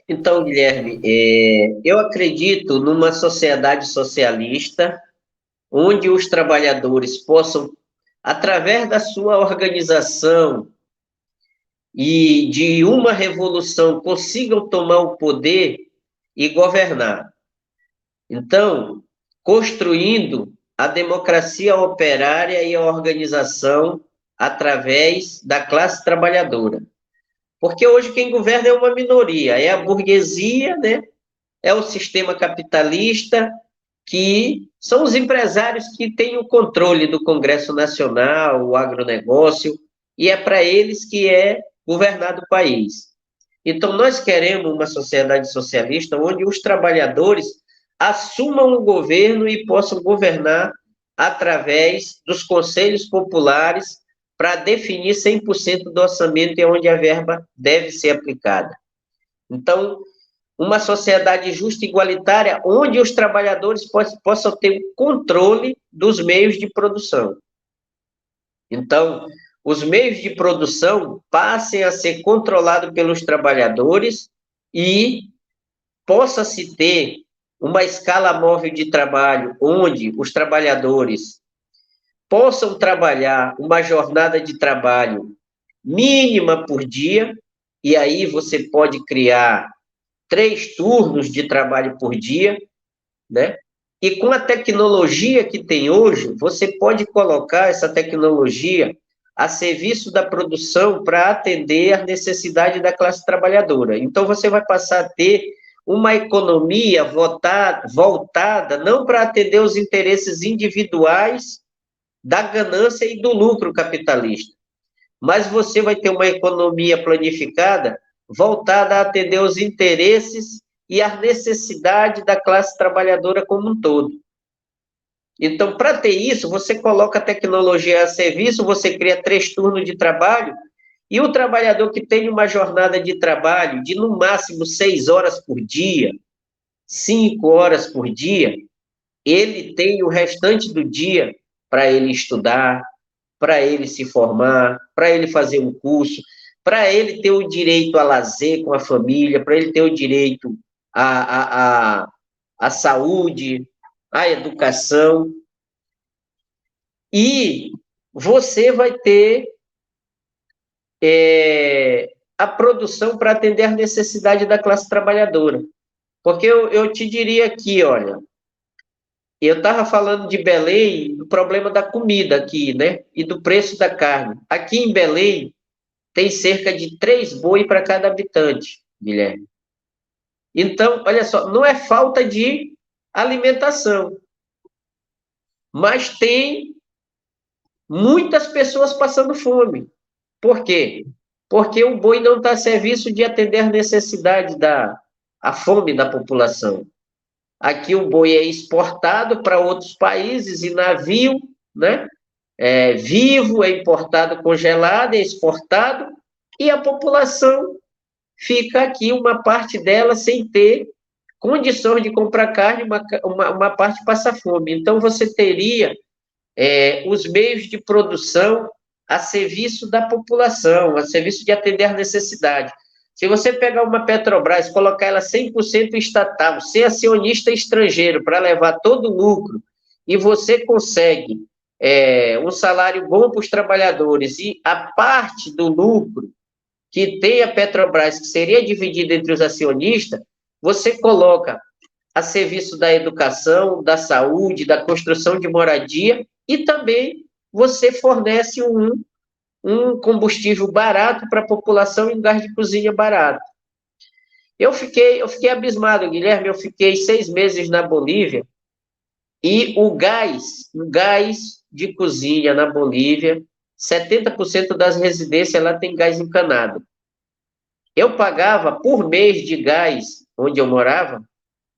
Então, Guilherme, eu acredito numa sociedade socialista onde os trabalhadores possam, através da sua organização e de uma revolução, consigam tomar o poder e governar. Então, construindo a democracia operária e a organização através da classe trabalhadora. Porque hoje quem governa é uma minoria, é a burguesia, né? É o sistema capitalista, que são os empresários que têm o controle do Congresso Nacional, o agronegócio, e é para eles que é governado o país. Então, nós queremos uma sociedade socialista onde os trabalhadores assumam o governo e possam governar através dos conselhos populares para definir 100% do orçamento e onde a verba deve ser aplicada. Então, uma sociedade justa e igualitária onde os trabalhadores possam ter o controle dos meios de produção. Então, os meios de produção passem a ser controlados pelos trabalhadores e possa-se ter uma escala móvel de trabalho onde os trabalhadores possam trabalhar uma jornada de trabalho mínima por dia, e aí você pode criar 3 turnos de trabalho por dia, né? E com a tecnologia que tem hoje, você pode colocar essa tecnologia a serviço da produção para atender às necessidades da classe trabalhadora. Então, você vai passar a ter uma economia voltada não para atender os interesses individuais da ganância e do lucro capitalista, mas você vai ter uma economia planificada voltada a atender os interesses e as necessidades da classe trabalhadora como um todo. Então, para ter isso, você coloca a tecnologia a serviço, você cria 3 turnos de trabalho, e o trabalhador que tem uma jornada de trabalho de, no máximo, 6 horas por dia, 5 horas por dia, ele tem o restante do dia para ele estudar, para ele se formar, para ele fazer um curso, para ele ter o direito a lazer com a família, para ele ter o direito à saúde, à educação. E você vai ter a produção para atender às necessidades da classe trabalhadora. Porque eu te diria aqui, olha, eu estava falando de Belém, do problema da comida aqui, né? E do preço da carne. Aqui em Belém, tem cerca de 3 boi para cada habitante, Guilherme. Então, olha só, não é falta de alimentação, mas tem muitas pessoas passando fome. Por quê? Porque o boi não está a serviço de atender a necessidade a fome da população. Aqui o boi é exportado para outros países em navio, né? Vivo, é importado congelado, é exportado, e a população fica aqui, uma parte dela, sem ter condições de comprar carne, uma parte passa fome. Então, você teria os meios de produção a serviço da população, a serviço de atender às necessidades. Se você pegar uma Petrobras, colocar ela 100% estatal, ser acionista estrangeiro para levar todo o lucro, e você consegue um salário bom para os trabalhadores, e a parte do lucro que tem a Petrobras, que seria dividida entre os acionistas, você coloca a serviço da educação, da saúde, da construção de moradia, e também você fornece um combustível barato para a população e um gás de cozinha barato. Eu fiquei abismado, Guilherme. Eu fiquei 6 meses na Bolívia e o gás de cozinha na Bolívia, 70% das residências lá tem gás encanado. Eu pagava por mês de gás, onde eu morava,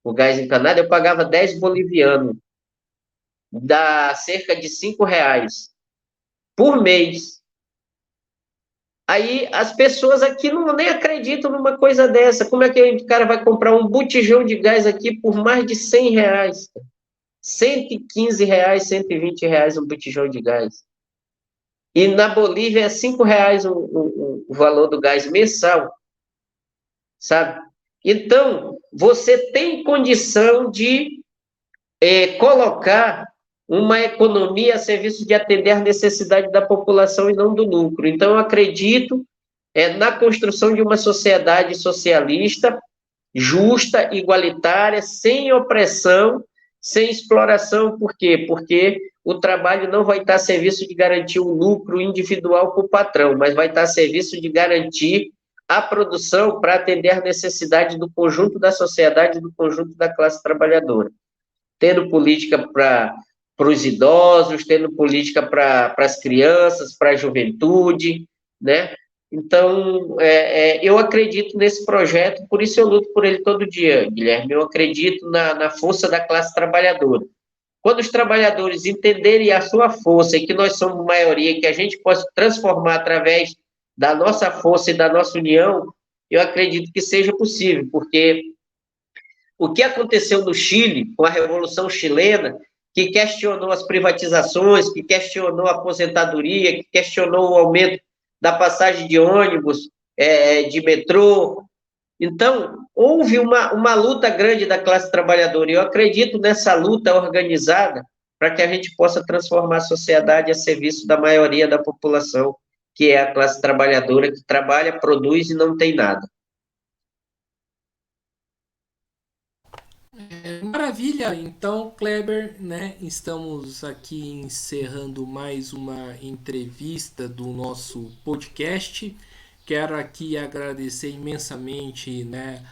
o gás encanado, eu pagava 10 bolivianos, dá cerca de R$ 5 por mês. Aí as pessoas aqui não nem acreditam numa coisa dessa. Como é que o cara vai comprar um botijão de gás aqui por mais de R$ 100? R$ 115, R$ 120 um botijão de gás. E na Bolívia é R$ 5 o valor do gás mensal, sabe? Então, você tem condição de colocar uma economia a serviço de atender a necessidade da população e não do lucro. Então, eu acredito na construção de uma sociedade socialista, justa, igualitária, sem opressão, sem exploração. Por quê? Porque o trabalho não vai estar a serviço de garantir o lucro individual para o patrão, mas vai estar a serviço de garantir a produção para atender a necessidade do conjunto da sociedade, do conjunto da classe trabalhadora. Tendo política para os idosos, tendo política para as crianças, para a juventude, né? Então, eu acredito nesse projeto, por isso eu luto por ele todo dia, Guilherme. Eu acredito na força da classe trabalhadora. Quando os trabalhadores entenderem a sua força e que nós somos maioria, que a gente possa transformar através da nossa força e da nossa união, eu acredito que seja possível, porque o que aconteceu no Chile, com a Revolução Chilena, que questionou as privatizações, que questionou a aposentadoria, que questionou o aumento da passagem de ônibus, de metrô. Então, houve uma luta grande da classe trabalhadora, e eu acredito nessa luta organizada para que a gente possa transformar a sociedade a serviço da maioria da população, que é a classe trabalhadora, que trabalha, produz e não tem nada. Maravilha, então, Kleber, né? Estamos aqui encerrando mais uma entrevista do nosso podcast. Quero aqui agradecer imensamente, né,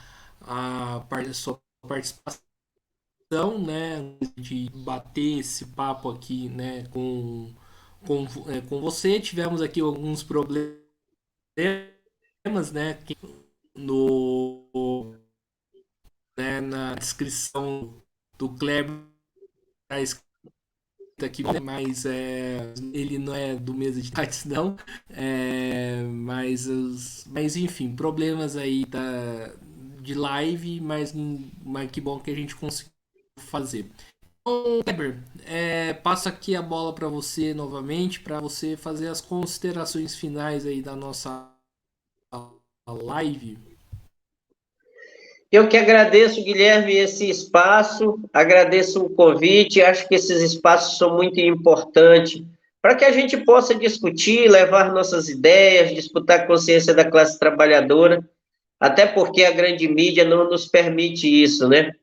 sua participação, né, de bater esse papo aqui, né, com você. Tivemos aqui alguns problemas, né, no, na descrição do Kleber tá escrito aqui, né, mas ele não é do mesa de Tats, não. Mas enfim, problemas aí de live, mas que bom que a gente conseguiu fazer. Então, Kleber, passo aqui a bola para você novamente, para você fazer as considerações finais aí da nossa live. Eu que agradeço, Guilherme, esse espaço, agradeço o convite, acho que esses espaços são muito importantes para que a gente possa discutir, levar nossas ideias, disputar a consciência da classe trabalhadora, até porque a grande mídia não nos permite isso, né?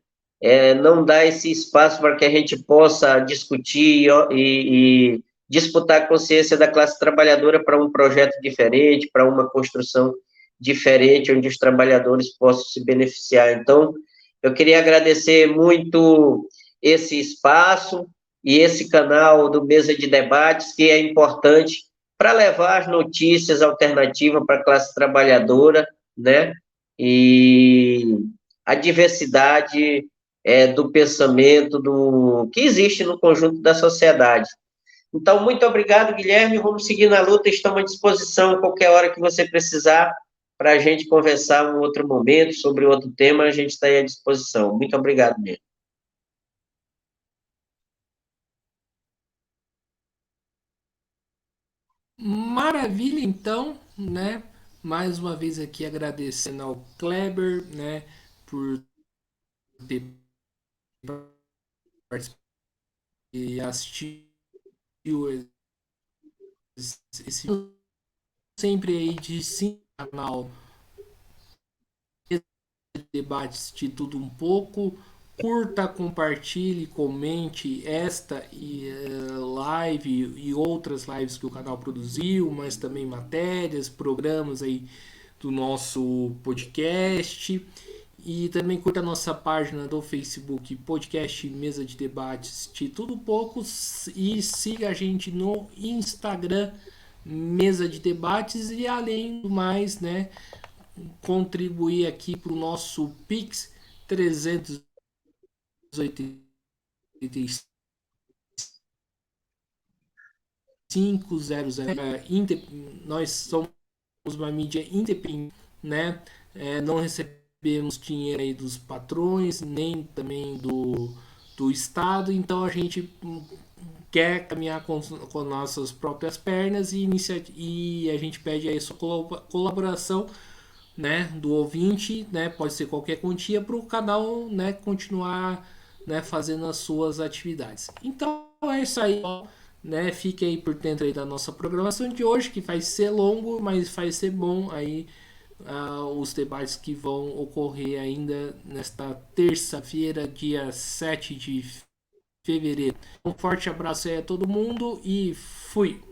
Não dá esse espaço para que a gente possa discutir e disputar a consciência da classe trabalhadora para um projeto diferente, para uma construção diferente, onde os trabalhadores possam se beneficiar. Então, eu queria agradecer muito esse espaço e esse canal do Mesa de Debates, que é importante para levar as notícias alternativas para a classe trabalhadora, né? E a diversidade do pensamento que existe no conjunto da sociedade. Então, muito obrigado, Guilherme. Vamos seguir na luta. Estamos à disposição qualquer hora que você precisar para a gente conversar um outro momento sobre outro tema. A gente está aí à disposição. Muito obrigado mesmo. Maravilha, então, né? Mais uma vez aqui agradecendo ao Kleber, né, por ter participado e assistiu esse sempre aí de sim canal debates de tudo um pouco, Curta, compartilhe, comente esta live e outras lives que o canal produziu, mas também matérias, programas aí do nosso podcast. E também curta a nossa página do Facebook, podcast Mesa de Debates de Tudo Pouco. E siga a gente no Instagram, Mesa de Debates. E além do mais, né, contribuir aqui para o nosso Pix 385 nós somos uma mídia independente, né? Não recebemos dinheiro aí dos patrões, nem também do Estado, então a gente quer caminhar com nossas próprias pernas e a gente pede aí sua colaboração, né, do ouvinte, né, pode ser qualquer quantia para o canal, né, continuar, né, fazendo as suas atividades. Então é isso aí, né? Fique aí por dentro aí da nossa programação de hoje, que vai ser longo, mas vai ser bom aí os debates que vão ocorrer ainda nesta terça-feira, dia 7 de fevereiro. Um forte abraço aí a todo mundo e fui!